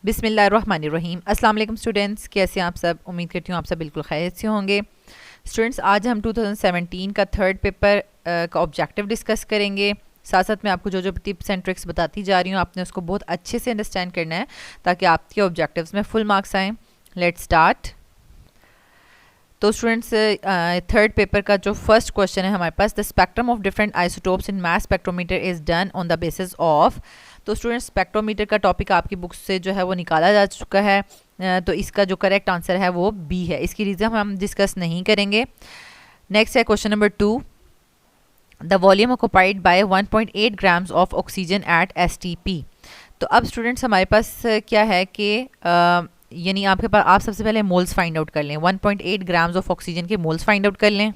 बिस्मिल्लाहिर्रहमानिर्रहीम। अस्सलाम वालेकुम स्टूडेंट्स, कैसे हैं आप सब। उम्मीद करती हूँ आप सब बिल्कुल खैरियत से होंगे। स्टूडेंट्स, आज हम 2017 का थर्ड पेपर का ऑब्जेक्टिव डिस्कस करेंगे। साथ साथ मैं आपको जो जो टिप्स एंड ट्रिक्स बताती जा रही हूँ आपने उसको बहुत अच्छे से अंडरस्टैंड करना है ताकि आपके ऑब्जेक्टिव्स में फुल मार्क्स आएँ। Let's start. तो स्टूडेंट्स, थर्ड पेपर का जो फर्स्ट क्वेश्चन है हमारे पास, the spectrum of different isotopes in mass spectrometer is done on the basis of. तो स्टूडेंट्स, स्पेक्ट्रोमीटर का टॉपिक आपकी बुक से जो है वो निकाला जा चुका है, तो इसका जो करेक्ट आंसर है वो बी है। इसकी रीज़न हम डिस्कस नहीं करेंगे। नेक्स्ट है question number 2, the volume occupied by 1.8 grams of oxygen at STP। तो अब स्टूडेंट्स हमारे पास क्या है कि यानी आपके पास आप सबसे पहले मोल्स फाइंड आउट कर लें। 1.8 ग्राम्स ऑफ ऑक्सीजन के मोल्स फाइंड आउट कर लें।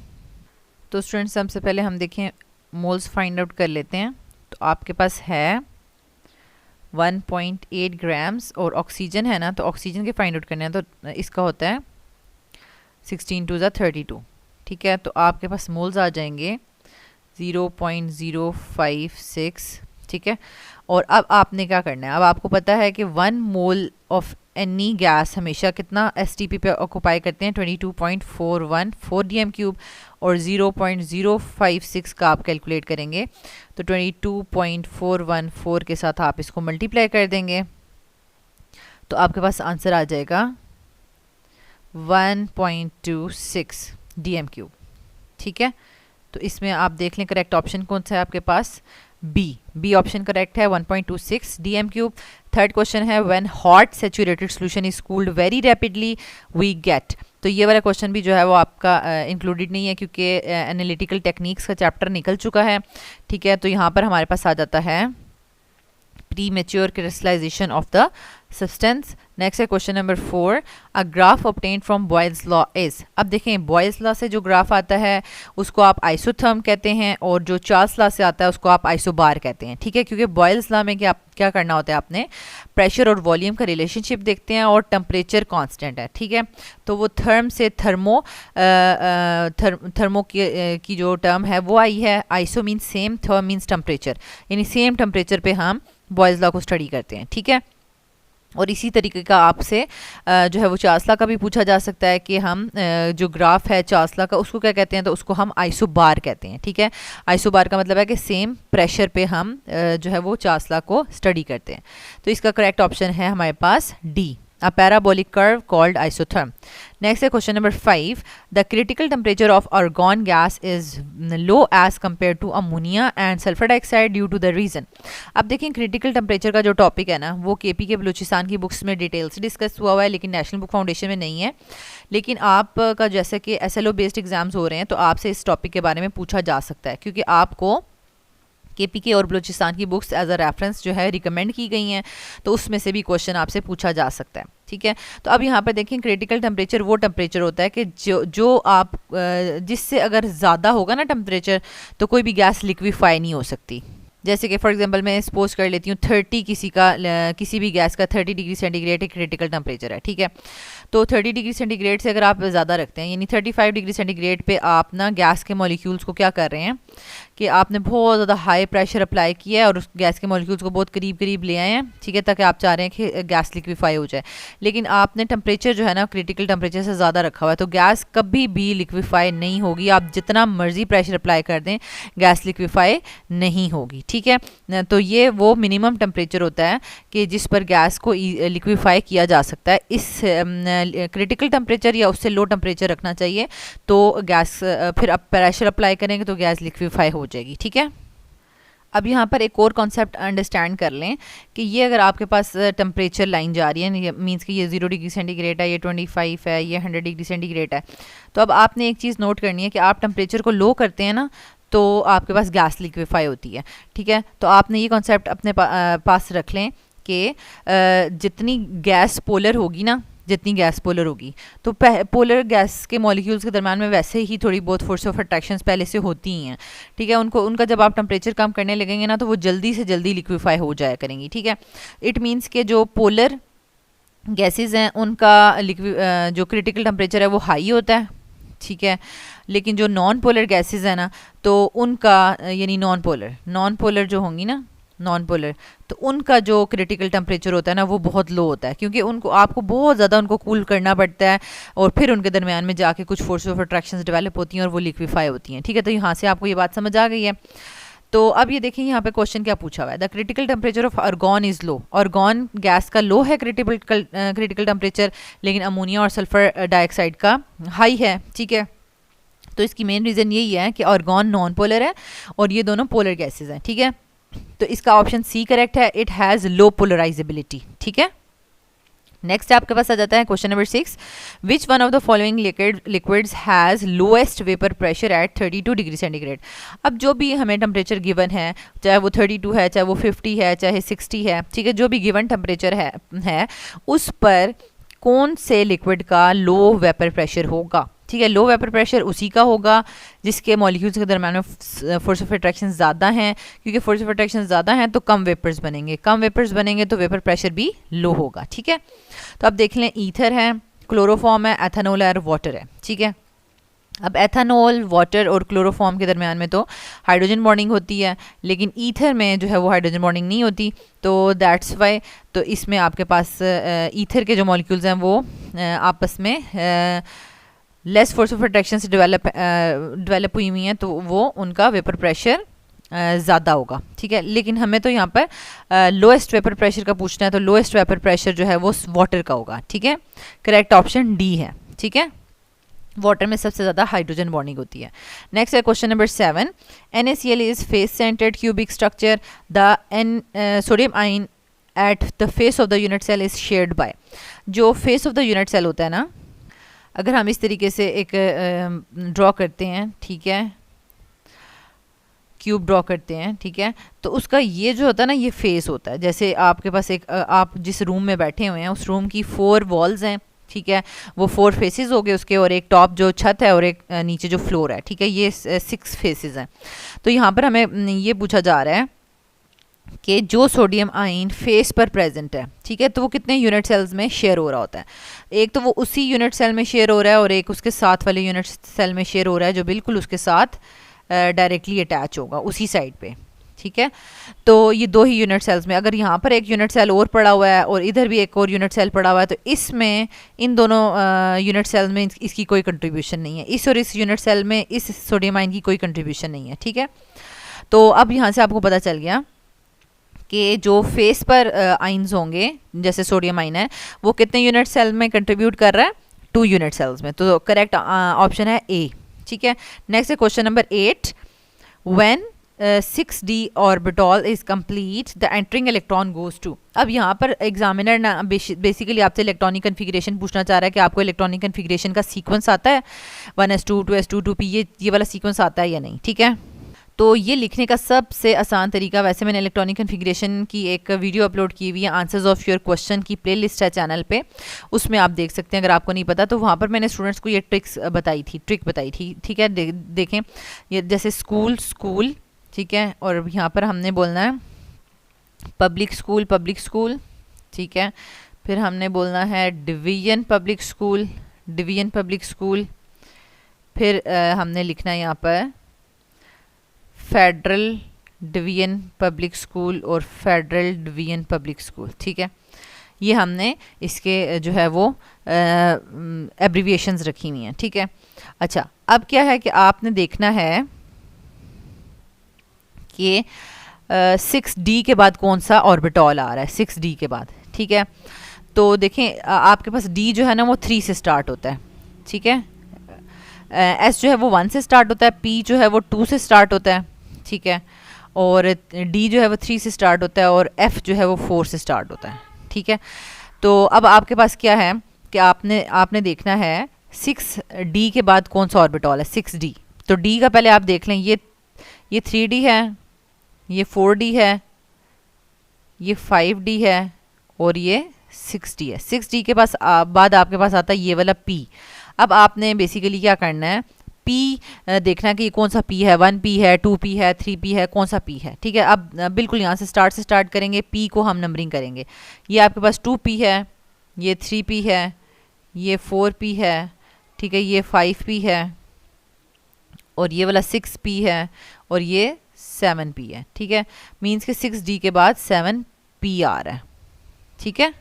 तो स्टूडेंट्स, सबसे पहले हम देखें मोल्स फाइंड आउट कर लेते हैं। तो आपके पास है 1.8 ग्राम्स और ऑक्सीजन है ना, तो ऑक्सीजन के फाइंड आउट करने हैं तो इसका होता है 16 टू ज़ा 32। ठीक है, तो आपके पास मोल्स आ जाएंगे 0.056। ठीक है, और अब आपने क्या करना है, अब आपको पता है कि 1 मोल ऑफ एनी गैस हमेशा कितना STP पे ऑक्युपाई करते हैं, 22.414 dm³ और 0.056 का आप कैलकुलेट करेंगे तो 22.414 के साथ आप इसको मल्टीप्लाई कर देंगे तो आपके पास आंसर आ जाएगा 1.26 dm³। ठीक है, तो इसमें आप देख लें करेक्ट ऑप्शन कौन सा है आपके पास, बी ऑप्शन करेक्ट है, 1.26 dm³। थर्ड क्वेश्चन है, when hot saturated solution is cooled very rapidly we get. तो ये वाला क्वेश्चन भी जो है वो आपका इंक्लूडेड नहीं है क्योंकि एनालिटिकल टेक्निक्स का चैप्टर निकल चुका है। ठीक है, तो यहाँ पर हमारे पास आ जाता है premature crystallization of the substance। Next है question number 4, a graph obtained from Boyle's law is। अब देखें Boyle's law से जो ग्राफ आता है उसको आप आइसोथर्म कहते हैं और जो चार्ल्स लॉ से आता है उसको आप आइसोबार कहते हैं। ठीक है, क्योंकि Boyle's law में क्या करना होता है, आपने प्रेशर और वॉल्यूम का रिलेशनशिप देखते हैं और टेम्परेचर कांस्टेंट है। ठीक है, तो वो थर्म से थर्मो की जो टर्म है वो आई है। Iso means same, thermo means temperature, यानी सेम टेम्परेचर पे हम बॉयल्स लॉ को स्टडी करते हैं। ठीक है, और इसी तरीके का आपसे जो है वो चार्ल्स लॉ का भी पूछा जा सकता है कि हम जो ग्राफ है चार्ल्स लॉ का उसको क्या कहते हैं, तो उसको हम आइसोबार कहते हैं। ठीक है, आइसोबार का मतलब है कि सेम प्रेशर पे हम जो है वो चार्ल्स लॉ को स्टडी करते हैं। तो इसका करेक्ट ऑप्शन है हमारे पास D, a parabolic curve called isotherm। Next है question number 5, the critical temperature of argon gas is low as compared to ammonia and sulfur dioxide due to the reason। अब देखें क्रिटिकल टेम्परेचर का जो topic है ना वो KP के बलूचिस्तान की बुक्स में डिटेल से डिस्कस हुआ है लेकिन नेशनल बुक फाउंडेशन में नहीं है। लेकिन आपका जैसे कि SLO बेस्ड एग्जाम्स हो रहे हैं तो आपसे इस टॉपिक के बारे में पूछा जा सकता है क्योंकि आपको KP और बलूचिस्तान की बुक्स एज अ रेफरेंस जो है रिकमेंड की गई हैं, तो उसमें से भी क्वेश्चन आपसे पूछा जा सकता है। ठीक है, तो अब यहाँ पर देखें क्रिटिकल टेम्परेचर वो टेम्परेचर होता है कि जो आप जिससे अगर ज़्यादा होगा ना टेम्परेचर तो कोई भी गैस लिक्विफाई नहीं हो सकती। जैसे कि फॉर एग्जांपल मैं सपोज कर लेती हूँ 30 किसी भी गैस का 30 डिग्री सेंटीग्रेड एक क्रिटिकल टेम्परेचर है। ठीक है, तो 30 डिग्री सेंटीग्रेड से अगर आप ज़्यादा रखते हैं यानी 35 डिग्री सेंटीग्रेड पे आप ना गैस के मॉलिक्यूल्स को क्या कर रहे हैं कि आपने बहुत ज़्यादा हाई प्रेशर अप्लाई किया है और उस गैस के मॉलिक्यूल्स को बहुत करीब करीब ले आए हैं। ठीक है, ताकि आप चाह रहे हैं कि गैस लिक्विफाई हो जाए, लेकिन आपने टेम्परेचर जो है ना क्रिटिकल टेम्परेचर से ज़्यादा रखा हुआ है तो गैस कभी भी लिक्विफाई नहीं होगी। आप जितना मर्जी प्रेशर अप्लाई कर दें गैस लिक्विफाई नहीं होगी। ठीक है, तो ये वो मिनिमम टेम्परेचर होता है कि जिस पर गैस को लिक्विफाई किया जा सकता है। इस क्रिटिकल टेम्परेचर या उससे लो टेम्परेचर रखना चाहिए तो गैस फिर आप प्रेशर अप्लाई करेंगे तो गैस लिक्विफाई हो जाएगी। ठीक है, अब यहाँ पर एक और कॉन्सेप्ट अंडरस्टैंड कर लें कि ये अगर आपके पास टेम्परेचर लाइन जा रही है मींस कि ये 0 डिग्री सेंटीग्रेड है, ये 25 है, ये 100 डिग्री सेंटीग्रेड है, तो अब आपने एक चीज़ नोट करनी है कि आप टेम्परेचर को लो करते हैं ना तो आपके पास गैस लिक्विफाई होती है। ठीक है, तो आपने ये कॉन्सेप्ट अपने पास रख लें कि जितनी गैस पोलर होगी ना, जितनी गैस पोलर होगी तो पोलर गैस के मॉलिक्यूल्स के दरम्यान में वैसे ही थोड़ी बहुत फोर्स ऑफ अट्रैक्शंस पहले से होती ही हैं। ठीक है, उनका जब आप टेम्परेचर कम करने लगेंगे ना तो वो जल्दी से जल्दी लिक्विफाई हो जाया करेंगी। ठीक है, इट मीन्स के जो पोलर गैसेज हैं उनका जो क्रिटिकल टेम्परेचर है वो हाई होता है। ठीक है, लेकिन जो नॉन पोलर गैसेज है ना तो उनका यानी नॉन पोलर जो होंगी ना नॉन पोलर, तो उनका जो क्रिटिकल टेम्परेचर होता है ना वो बहुत लो होता है, क्योंकि उनको आपको बहुत ज़्यादा उनको कूल करना पड़ता है और फिर उनके दरमियान में जाके कुछ फोर्स ऑफ अट्रैक्शन डेवलप होती हैं और वो लिक्विफाई होती हैं। ठीक है, तो यहाँ से आपको ये बात समझ आ गई है। तो अब ये देखिए यहाँ पे क्वेश्चन क्या पूछा हुआ है, the critical temperature of argon is low. Argon gas का लो है क्रिटिकल टेम्परेचर, लेकिन अमोनिया और सल्फर डाइऑक्साइड का हाई है। ठीक है, तो इसकी मेन रीज़न यही है कि आर्गॉन नॉन पोलर है और ये दोनों पोलर गैसेज हैं। ठीक है, तो इसका ऑप्शन सी करेक्ट है, इट हैज़ लो पोलराइजेबिलिटी। ठीक है, नेक्स्ट आपके पास आ जाता है question number 6, which one of the following liquids has lowest vapour pressure at 32 degree centigrade. अब जो भी हमें टेम्परेचर गिवन है, चाहे वो 32 है, चाहे वो 50 है, चाहे 60 है, ठीक है, जो भी गिवन टेम्परेचर है उस पर कौन से लिक्विड का लो वेपर प्रेशर होगा। ठीक है, लो वेपर प्रेशर उसी का होगा जिसके मॉलिक्यूल्स के दरम्यान में फोर्स ऑफ अट्रैक्शन ज़्यादा हैं, क्योंकि फोर्स ऑफ अट्रैक्शन ज़्यादा हैं तो कम वेपर्स बनेंगे, कम वेपर्स बनेंगे तो वेपर प्रेशर भी लो होगा। ठीक है, तो अब देख लें, ईथर है, क्लोरोफॉर्म है, एथेनॉल है और वाटर है। ठीक है, अब एथेनॉल, वाटर और क्लोरोफॉर्म के दरमियान में तो हाइड्रोजन बॉन्डिंग होती है, लेकिन ईथर में जो है वो हाइड्रोजन बॉन्डिंग नहीं होती, तो दैट्स वाई तो इसमें आपके पास ईथर के जो मॉलिक्यूल्स हैं वो आपस में लेस फोर्स ऑफ अट्रैक्शन से डेवलप हुई हुई हैं, तो वो उनका वेपर प्रेशर ज़्यादा होगा। ठीक है, लेकिन हमें तो यहाँ पर लोएस्ट वेपर प्रेशर का पूछना है, तो लोएस्ट वेपर प्रेशर जो है वो वाटर का होगा। ठीक है, करेक्ट ऑप्शन डी है। ठीक है, वाटर में सबसे ज़्यादा हाइड्रोजन बॉन्डिंग होती है। नेक्स्ट है question number 7, NaCl is face centred cubic structure, the sodium ion at the face of the unit cell is shared by. जो face of the unit cell होता है ना, अगर हम इस तरीके से एक ड्रॉ करते हैं, ठीक है, क्यूब ड्रॉ करते हैं, ठीक है, तो उसका ये जो होता है ना, ये फेस होता है। जैसे आपके पास एक आप जिस रूम में बैठे हुए हैं उस रूम की 4 वॉल्स हैं, ठीक है, वो 4 फेसेस हो गए उसके, और एक टॉप जो छत है और एक नीचे जो फ्लोर है। ठीक है, ये 6 फेसेस हैं। तो यहाँ पर हमें ये पूछा जा रहा है कि जो सोडियम आयन फेस पर प्रेजेंट है, ठीक है, तो वो कितने यूनिट सेल्स में शेयर हो रहा होता है। एक तो वो उसी यूनिट सेल में शेयर हो रहा है और एक उसके साथ वाले यूनिट सेल में शेयर हो रहा है जो बिल्कुल उसके साथ डायरेक्टली अटैच होगा उसी साइड पे। ठीक है, तो ये 2 ही यूनिट सेल्स में, अगर यहाँ पर एक यूनिट सेल और पड़ा हुआ है और इधर भी एक और यूनिट सेल पड़ा हुआ है, तो इसमें इन दोनों यूनिट सेल में इसकी कोई कंट्रीब्यूशन नहीं है, इस और इस यूनिट सेल में इस सोडियम आयन की कोई कंट्रीब्यूशन नहीं है। ठीक है, तो अब यहाँ से आपको पता चल गया कि जो फेस पर आइंस होंगे, जैसे सोडियम आयन है, वो कितने यूनिट सेल में कंट्रीब्यूट कर रहा है, 2 यूनिट सेल्स में, तो करेक्ट ऑप्शन है ए। ठीक है, नेक्स्ट है question number 8, when 6d orbital is complete the entering electron goes to. अब यहाँ पर एग्जामिनर ना बेसिकली आपसे इलेक्ट्रॉनिक कन्फिग्रेशन पूछना चाह रहा है कि आपको इलेक्ट्रॉनिक कन्फिग्रेशन का सीक्वेंस आता है, 1s2 2s2 2p, ये वाला सीक्वेंस आता है या नहीं। ठीक है, तो ये लिखने का सबसे आसान तरीका, वैसे मैंने इलेक्ट्रॉनिक कन्फिग्रेशन की एक वीडियो अपलोड की हुई है, आंसर्स ऑफ योर क्वेश्चन की प्लेलिस्ट है चैनल पे, उसमें आप देख सकते हैं। अगर आपको नहीं पता तो वहाँ पर मैंने स्टूडेंट्स को ये ट्रिक बताई थी। ठीक है, देखें, ये जैसे स्कूल, ठीक है, और यहाँ पर हमने बोलना है पब्लिक स्कूल, ठीक है, फिर हमने बोलना है डिवीजन पब्लिक स्कूल, फिर हमने लिखना है यहाँ पर फेडरल डिवीजन पब्लिक स्कूल और फेडरल डिवीजन पब्लिक स्कूल। ठीक है, ये हमने इसके जो है वो एब्रीविएशंस रखी हुई हैं। ठीक है, अच्छा, अब क्या है कि आपने देखना है कि 6d के बाद कौन सा ऑर्बिटॉल आ रहा है 6d के बाद। ठीक है, तो देखें आपके पास d जो है ना वो 3 से स्टार्ट होता है। ठीक है, s जो है वो 1 से स्टार्ट होता है, p जो है वो 2 से स्टार्ट होता है। ठीक है, और d जो है वो 3 से स्टार्ट होता है और f जो है वो 4 से स्टार्ट होता है। ठीक है, तो अब आपके पास क्या है कि आपने देखना है 6d के बाद कौन सा ऑर्बिटॉल है 6d। तो d का पहले आप देख लें, ये 3d है, ये 4d है, ये 5d है और ये 6d है। 6d के पास बाद आपके पास आता है ये वाला p। अब आपने बेसिकली क्या करना है, p देखना है कि ये कौन सा p है, 1p है, 2p है, 3p है, कौन सा p है। ठीक है, अब बिल्कुल यहाँ से स्टार्ट करेंगे, p को हम नंबरिंग करेंगे। ये आपके पास 2p है, ये 3p है, ये 4p है, ठीक है, ये 5p है और ये वाला 6p है और ये 7p है, ठीक है। मीन्स कि 6d के बाद 7p आ रहा है, ठीक है।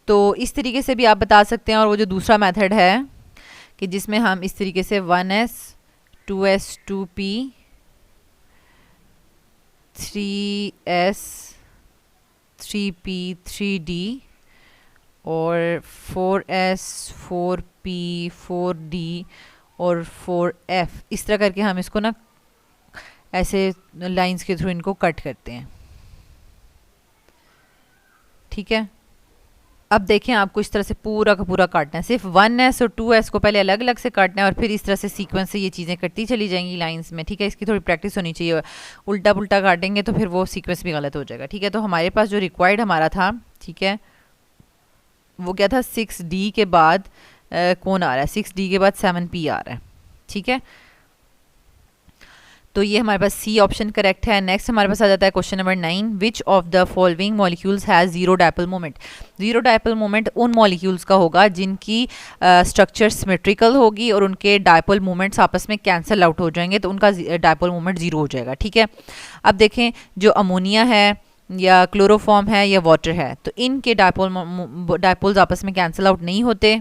तो इस तरीके से भी आप बता सकते हैं। और वो जो दूसरा मेथड है कि जिसमें हम इस तरीके से 1s 2s 2p 3s 3p 3d और 4s 4p 4d और 4f, इस तरह करके हम इसको ना ऐसे लाइंस के थ्रू इनको कट करते हैं, ठीक है। अब देखें आपको इस तरह से पूरा का पूरा काटना है, सिर्फ 1s और 2s को पहले अलग अलग से काटना है और फिर इस तरह से सीक्वेंस से ये चीज़ें कटती चली जाएंगी लाइंस में, ठीक है। इसकी थोड़ी प्रैक्टिस होनी चाहिए, उल्टा पुल्टा काटेंगे तो फिर वो सीक्वेंस भी गलत हो जाएगा, ठीक है। तो हमारे पास जो रिक्वायर्ड हमारा था, ठीक है, वो क्या था, 6d के बाद कौन आ रहा है, 6d के बाद 7p आ रहा है, ठीक है। तो ये हमारे पास सी ऑप्शन करेक्ट है। नेक्स्ट हमारे पास आ जाता है question number 9, which of the following molecules has zero dipole moment. Zero dipole moment उन मॉलिक्यूल्स का होगा जिनकी स्ट्रक्चर सिमेट्रिकल होगी और उनके डायपोल मोमेंट्स आपस में कैंसिल आउट हो जाएंगे, तो उनका डायपोल मोमेंट जीरो हो जाएगा, ठीक है। अब देखें जो अमोनिया है या क्लोरोफॉर्म है या वाटर है, तो इनके डायपोल्स आपस में कैंसिल आउट नहीं होते,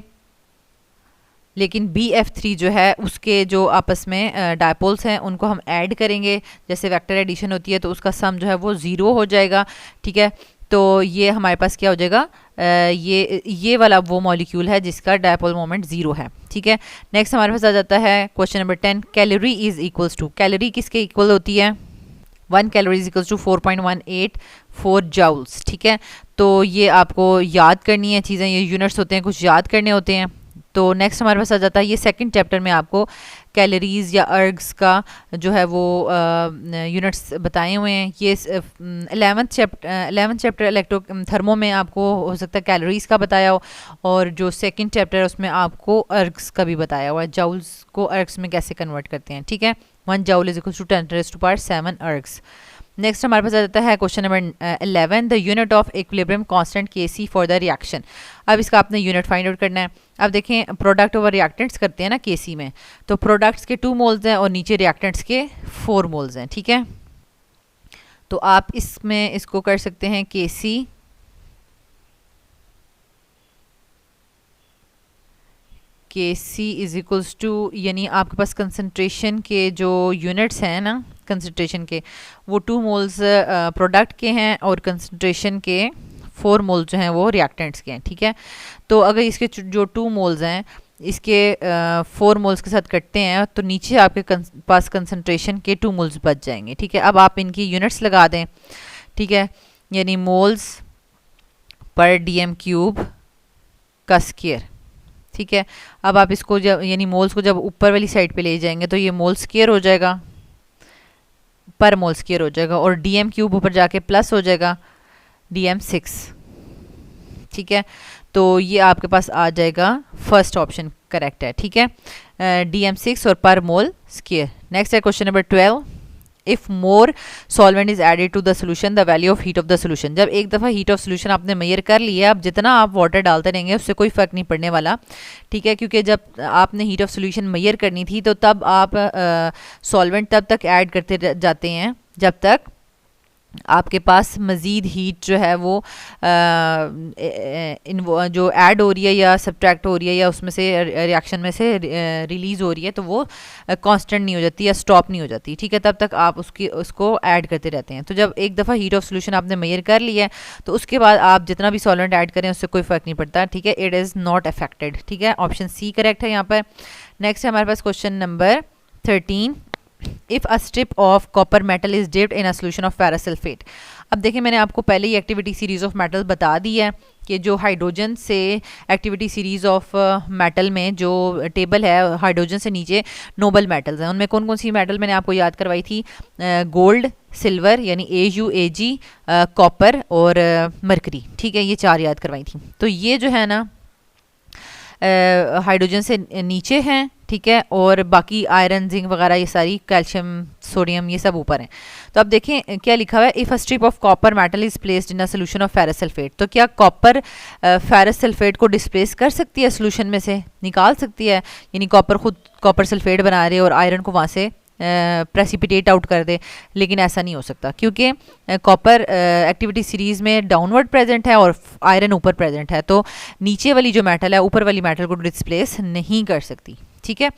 लेकिन BF3 जो है उसके जो आपस में डायपोल्स हैं उनको हम ऐड करेंगे, जैसे वेक्टर एडिशन होती है तो उसका सम जो है वो ज़ीरो हो जाएगा, ठीक है। तो ये हमारे पास क्या हो जाएगा, ये वाला वो मॉलिक्यूल है जिसका डायपोल मोमेंट ज़ीरो है, ठीक है। नेक्स्ट हमारे पास आ जाता है question number 10, calorie is equals to, calorie किसके इक्वल होती है, 1 calorie is equals to 4.184 joules, ठीक है। तो ये आपको याद करनी है चीज़ें, ये यूनिट्स होते हैं, कुछ याद करने होते हैं। तो नेक्स्ट हमारे पास आ जाता है, ये सेकंड चैप्टर में आपको कैलोरीज या अर्ग्स का जो है वो यूनिट्स बताए हुए हैं। ये 11th चैप्टर इलेक्ट्रो थर्मो में आपको हो सकता है कैलोरीज का बताया हो, और जो सेकंड चैप्टर है उसमें आपको अर्ग्स का भी बताया हुआ है, जाउल्स को अर्ग्स में कैसे कन्वर्ट करते हैं, ठीक है। 1 joule is equal to 10⁻⁷ ergs. Next हमारे पास आ जाता है question number 11, the unit of equilibrium constant Kc for the reaction. अब इसका आपने यूनिट फाइंड आउट करना है। अब देखें प्रोडक्ट ओवर रिएक्टेंट्स करते हैं ना Kc में, तो प्रोडक्ट्स के 2 मोल्स हैं और नीचे रिएक्टेंट्स के 4 मोल्स हैं, ठीक है। तो आप इसमें इसको कर सकते हैं Kc इज इक्वल्स टू, यानी आपके पास कंसंट्रेशन के जो यूनिट्स हैं ना कंसंट्रेशन के, वो 2 मोल्स प्रोडक्ट के हैं और कंसंट्रेशन के 4 मोल्स जो हैं वो रिएक्टेंट्स के हैं, ठीक है। तो अगर इसके जो 2 मोल्स हैं इसके 4 मोल्स के साथ कटते हैं तो नीचे आपके पास कंसंट्रेशन के 2 मोल्स बच जाएंगे, ठीक है। अब आप इनकी यूनिट्स लगा दें, ठीक है, यानी मोल्स पर dm³ का स्क्वायर, ठीक है। अब आप इसको जब यानी मोल्स को जब ऊपर वाली साइड पे ले जाएंगे तो ये मोल स्क्वायर हो जाएगा, पर मोल स्क्वायर हो जाएगा, और dm³ ऊपर जाके प्लस हो जाएगा dm6, ठीक है। तो ये आपके पास आ जाएगा, फर्स्ट ऑप्शन करेक्ट है, ठीक है, dm6 और पर मोल स्क्वायर। नेक्स्ट है question number 12, if more solvent is added to the solution the value of heat of the solution. जब एक दफ़ा हीट ऑफ सोल्यूशन आपने मेजर कर लिया, अब जितना आप वाटर डालते रहेंगे उससे कोई फ़र्क नहीं पड़ने वाला, ठीक है, क्योंकि जब आपने हीट ऑफ सोल्यूशन मेजर करनी थी तो तब आप सॉल्वेंट तब तक ऐड करते जाते हैं जब तक आपके पास मज़ीद हीट जो है वो जो ऐड हो रही है या सब्ट्रैक्ट हो रही है या उसमें से रिएक्शन में से रिलीज़ हो रही है, तो वो कांस्टेंट नहीं हो जाती या स्टॉप नहीं हो जाती, ठीक है। तब तक आप उसको ऐड करते रहते हैं। तो जब एक दफ़ा हीट ऑफ सोल्यूशन आपने मेजर कर लिया है तो उसके बाद आप जितना भी सॉल्वेंट ऐड करें उससे कोई फ़र्क नहीं पड़ता, ठीक है, इट इज़ नॉट अफेक्टेड, ठीक है। ऑप्शन सी करेक्ट है यहाँ पर। नेक्स्ट है हमारे पास question number 13, if a strip of copper metal is dipped in a solution of ferrous sulphate. अब देखिए मैंने आपको पहले ही एक्टिविटी सीरीज ऑफ मेटल बता दी है कि जो हाइड्रोजन से एक्टिविटी सीरीज ऑफ मेटल में जो टेबल है, हाइड्रोजन से नीचे नोबल मेटल्स हैं, उनमें कौन कौन सी मेटल मैंने आपको याद करवाई थी, गोल्ड, सिल्वर यानी Au Ag, कॉपर और मरकरी, ठीक है, ये 4 याद करवाई थी। तो ये जो है ना हाइड्रोजन से नीचे हैं, ठीक है, और बाकी आयरन, जिंक वगैरह ये सारी, कैल्शियम, सोडियम, ये सब ऊपर हैं। तो अब देखें क्या लिखा हुआ है, if a strip of copper metal is placed in a solution of ferrous sulphate. तो क्या कॉपर फेरस सल्फेट को डिस्प्लेस कर सकती है, सोल्यूशन में से निकाल सकती है, यानी कॉपर खुद कॉपर सल्फेट बना रहे और आयरन को वहाँ से प्रेसिपिटेट आउट कर दे, लेकिन ऐसा नहीं हो सकता क्योंकि कॉपर एक्टिविटी सीरीज़ में डाउनवर्ड प्रेजेंट है और आयरन ऊपर प्रेजेंट है, तो नीचे वाली जो मेटल है ऊपर वाली मेटल को डिस्प्लेस नहीं कर सकती। ठीक है,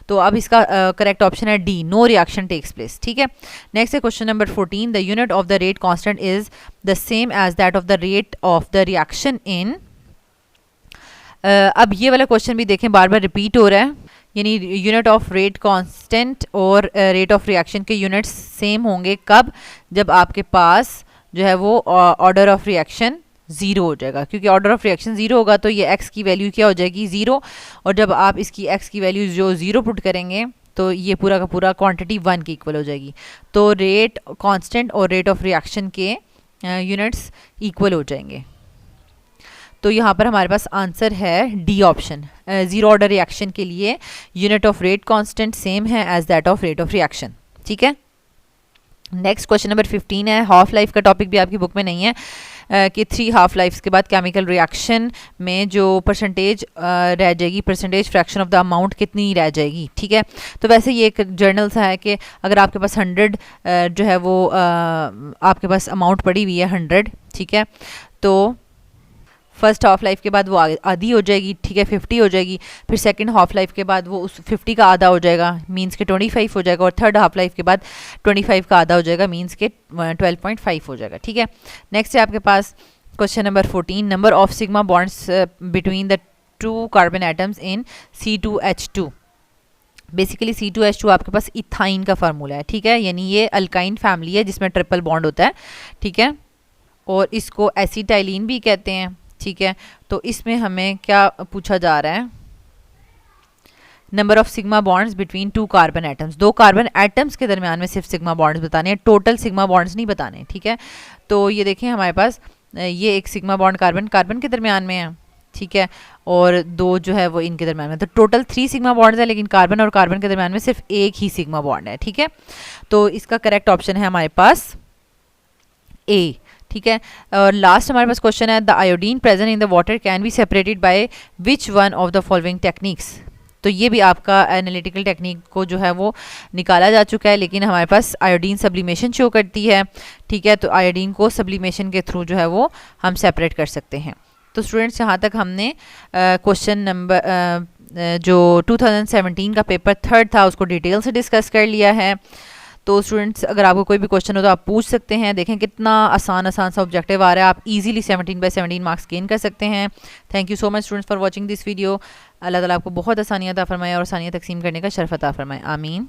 तो अब इसका करेक्ट ऑप्शन है D, no reaction takes place. ठीक है, नेक्स्ट है question number 14, the unit of the rate constant is the same as that of the rate of the reaction in. अब ये वाला क्वेश्चन भी देखें, बार बार रिपीट हो रहा है, यानी यूनिट ऑफ रेट कांस्टेंट और रेट ऑफ रिएक्शन के यूनिट्स सेम होंगे कब, जब आपके पास जो है वो ऑर्डर ऑफ रिएक्शन ज़ीरो हो जाएगा, क्योंकि ऑर्डर ऑफ रिएक्शन ज़ीरो होगा तो ये एक्स की वैल्यू क्या हो जाएगी, ज़ीरो, और जब आप इसकी एक्स की वैल्यू जो ज़ीरो पुट करेंगे तो ये पूरा का पूरा क्वांटिटी 1 की इक्वल हो जाएगी। तो रेट कांस्टेंट और रेट ऑफ रिएक्शन के यूनिट्स इक्वल हो जाएंगे। तो यहाँ पर हमारे पास आंसर है D option, zero order reaction के लिए unit of rate constant same है as that of rate of reaction. ठीक है, नेक्स्ट क्वेश्चन नंबर 15 है, हाफ लाइफ का टॉपिक भी आपकी बुक में नहीं है कि 3 हाफ लाइफ्स के बाद केमिकल रिएक्शन में जो परसेंटेज रह जाएगी, percentage fraction of the amount कितनी रह जाएगी। ठीक है, तो वैसे ये एक जर्नल सा है कि अगर आपके पास 100 जो है वो आपके पास अमाउंट पड़ी हुई है 100, ठीक है, तो फर्स्ट हाफ लाइफ के बाद वो आधी हो जाएगी, ठीक है, 50 हो जाएगी, फिर सेकंड हाफ लाइफ के बाद वो उस 50 का आधा हो जाएगा, मींस के 25 हो जाएगा, और थर्ड हाफ लाइफ के बाद 25 का आधा हो जाएगा, मींस के 12.5 हो जाएगा। ठीक है, नेक्स्ट है आपके पास question number 14, number of sigma bonds between the 2 carbon atoms in C2H2। Basically C2H2 आपके पास इथाइन का फार्मूला है। ठीक है, यानी ये अल्काइन फैमिली है जिसमें ट्रिपल बॉन्ड होता है। ठीक है, और इसको एसिटाइलिन भी कहते हैं। ठीक है, तो इसमें हमें क्या पूछा जा रहा है, number of sigma bonds between 2 carbon atoms, 2 carbon atoms के दरमियान में सिर्फ सिग्मा बॉन्ड्स बताने हैं, टोटल सिग्मा बॉन्ड्स नहीं बताने। ठीक है, तो ये देखें हमारे पास ये एक सिग्मा बॉन्ड कार्बन कार्बन के दरमियान में है। ठीक है, और 2 जो है वो इनके दरमियान में, तो टोटल 3 सिग्मा बॉन्ड्स है, लेकिन कार्बन और कार्बन के दरमियान में सिर्फ एक ही सिग्मा बॉन्ड है। ठीक है, तो इसका करेक्ट ऑप्शन है हमारे पास ए। ठीक है, और लास्ट हमारे पास क्वेश्चन है, the iodine present in the water can be separated by which one of the following techniques. तो ये भी आपका एनालिटिकल टेक्निक को जो है वो निकाला जा चुका है, लेकिन हमारे पास आयोडीन सब्लिमेशन शो करती है। ठीक है, तो आयोडीन को सब्लिमेशन के थ्रू जो है वो हम सेपरेट कर सकते हैं। तो स्टूडेंट्स, यहाँ तक हमने क्वेश्चन नंबर जो 2017 का पेपर 3 था उसको डिटेल से डिस्कस कर लिया है। तो स्टूडेंट्स, अगर आपको कोई भी क्वेश्चन हो तो आप पूछ सकते हैं। देखें कितना आसान सा ऑब्जेक्टिव आ रहा है, आप इजीली 17/17 मार्क्स गेन कर सकते हैं। Thank you so much students for watching this video. अल्लाह ताला आपको बहुत आसानियाँ अता फरमाए और आसानियाँ तकसीम करने का शर्फ अता फरमाए। आमीन।